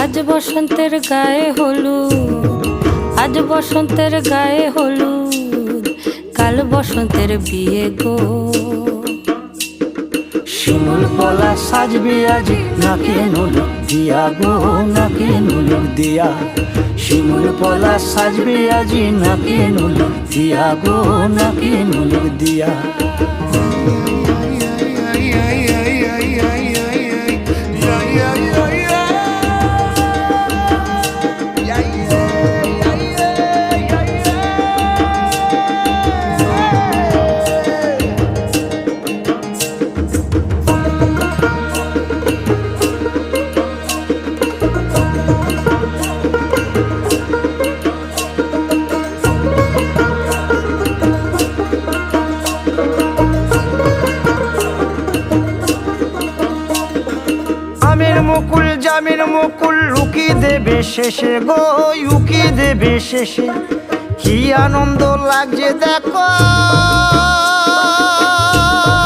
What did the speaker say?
আজ বসন্তের গায়ে হলুদ, আজ বসন্তের গায়ে হলুদ, কাল বসন্তের বিয়ে গো। শিমুল পলা সাজবে আজি নাকে নুলুক দিয়া গো, নাকে নুলুক দিয়া। শিমুল পলা সাজবে আজি নাকে নুলুক দিয়া গো, নাকে নুলুক দিয়া। আমের মুকুল জামের মুকুল লুকি দেবে শেষে গো, লুকি দেবে শেষে। কি আনন্দ লাগছে দেখো।